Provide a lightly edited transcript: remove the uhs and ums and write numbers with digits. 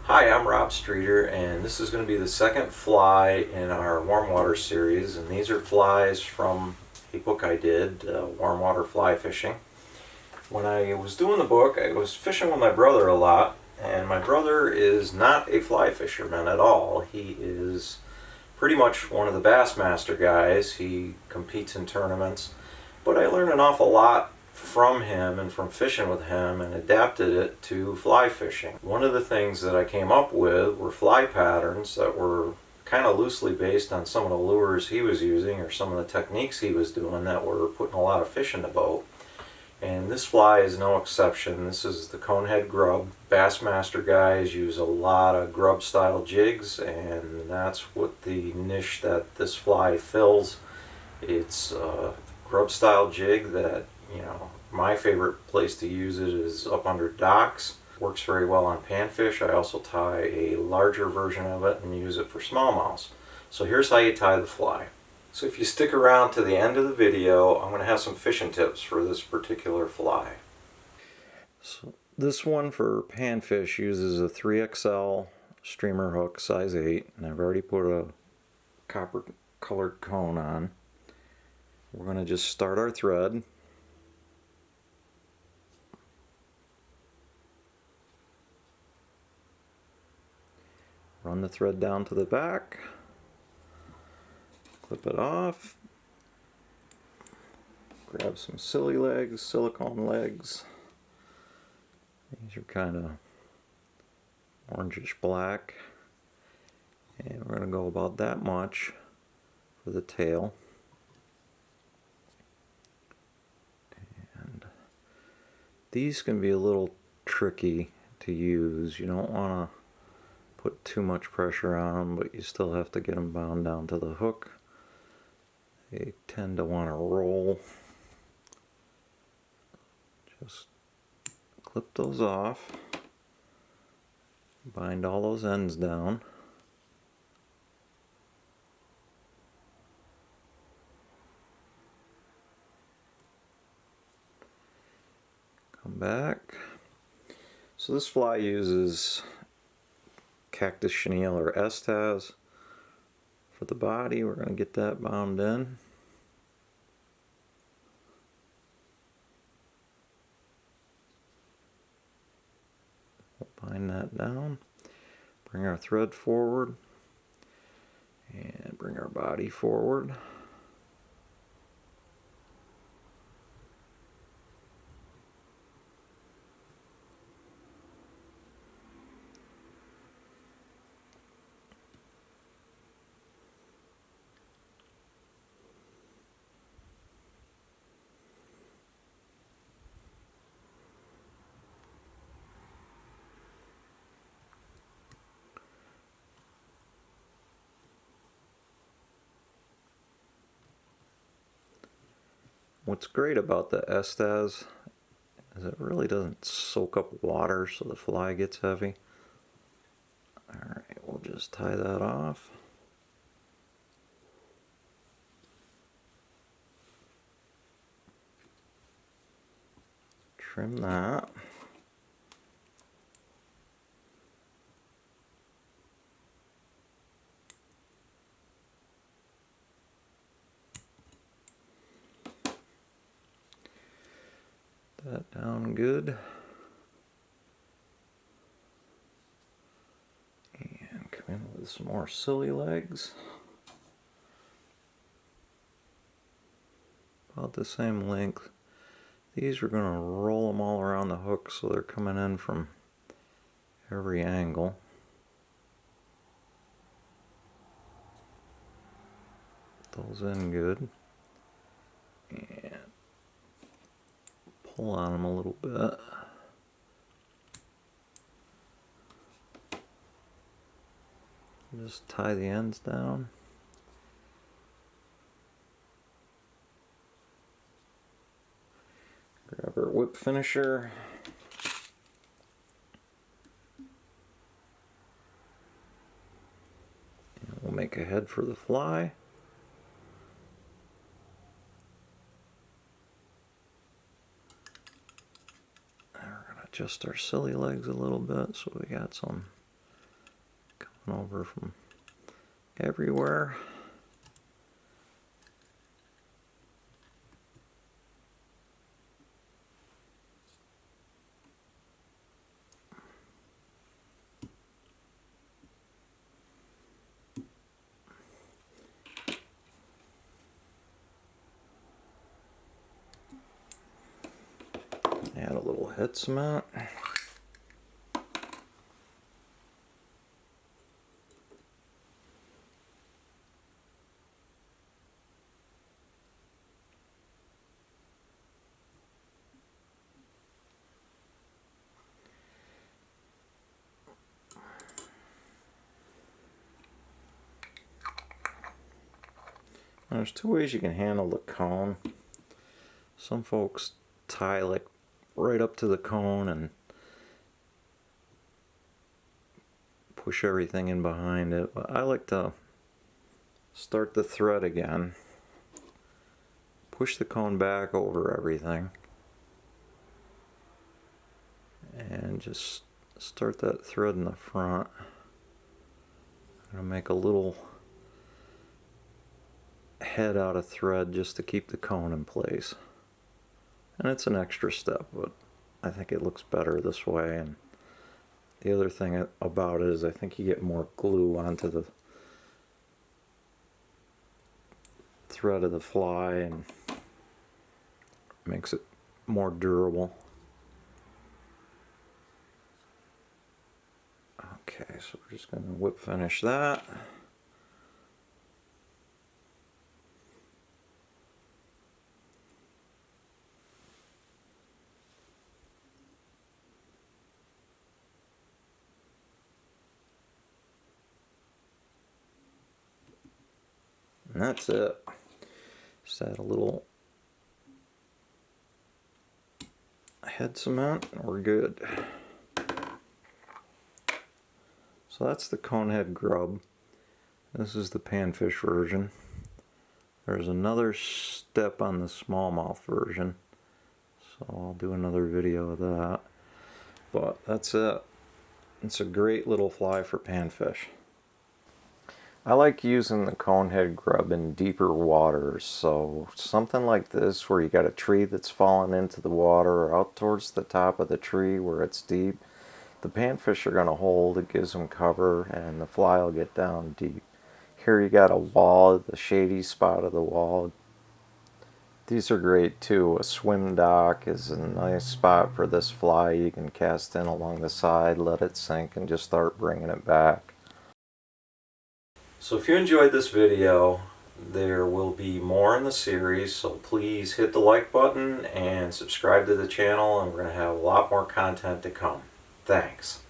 Hi, I'm Rob Streeter, and this is going to be the second fly in our Warmwater series. And these are flies from a book I did, Warmwater Fly Fishing. When I was doing the book, I was fishing with my brother a lot, and my brother is not a fly fisherman at all. He is pretty much one of the Bassmaster guys. He competes in tournaments, but I learned an awful lot from him and from fishing with him and adapted it to fly fishing. One of the things that I came up with were fly patterns that were kind of loosely based on some of the lures he was using or some of the techniques he was doing that were putting a lot of fish in the boat. And this fly is no exception. This is the Conehead Grub. Bassmaster guys use a lot of Grub style jigs, and that's what the niche that this fly fills. It's a Grub style jig that, my favorite place to use it is up under docks. Works very well on panfish. I also tie a larger version of it and use it for smallmouths. So here's how you tie the fly. So if you stick around to the end of the video, I'm going to have some fishing tips for this particular fly. So this one for panfish uses a 3XL streamer hook, size 8, and I've already put a copper colored cone on. We're going to just start our thread. Run the thread down to the back, clip it off, grab some silly legs, silicone legs. These are kind of orangish black, and we're going to go about that much for the tail. And these can be a little tricky to use. You don't want to put too much pressure on them, but you still have to get them bound down to the hook. They tend to want to roll. Just clip those off, bind all those ends down. Come back. So this fly uses cactus chenille or estaz for the body. We're going to get that bound in. We'll bind that down, bring our thread forward, and bring our body forward. What's great about the estaz is it really doesn't soak up water so the fly gets heavy. Alright, we'll just tie that off. Trim that. That down good. And come in with some more silly legs. About the same length. These we're going to roll them all around the hook so they're coming in from every angle. Put those in good. And pull on them a little bit. Just tie the ends down. Grab our whip finisher. And we'll make a head for the fly. Adjust our silly legs a little bit so we got some coming over from everywhere. Add a little head cement. There's two ways you can handle the cone. Some folks tie like right up to the cone and push everything in behind it, but I like to start the thread again, push the cone back over everything, and just start that thread in the front. I'm going to make a little head out of thread just to keep the cone in place. And it's an extra step, but I think it looks better this way. And the other thing about it is I think you get more glue onto the thread of the fly and makes it more durable. Okay, so we're just going to whip finish that. And that's it. Just add a little head cement and we're good. So that's the Conehead grub. This is the panfish version. There's another step on the smallmouth version, so I'll do another video of that. But that's it. It's a great little fly for panfish. I like using the Conehead grub in deeper waters, so something like this where you got a tree that's fallen into the water or out towards the top of the tree where it's deep, the panfish are going to hold, it gives them cover, and the fly will get down deep. Here you got a wall, the shady spot of the wall. These are great too. A swim dock is a nice spot for this fly. You can cast in along the side, let it sink, and just start bringing it back. So if you enjoyed this video, there will be more in the series, so please hit the like button and subscribe to the channel, and we're going to have a lot more content to come. Thanks.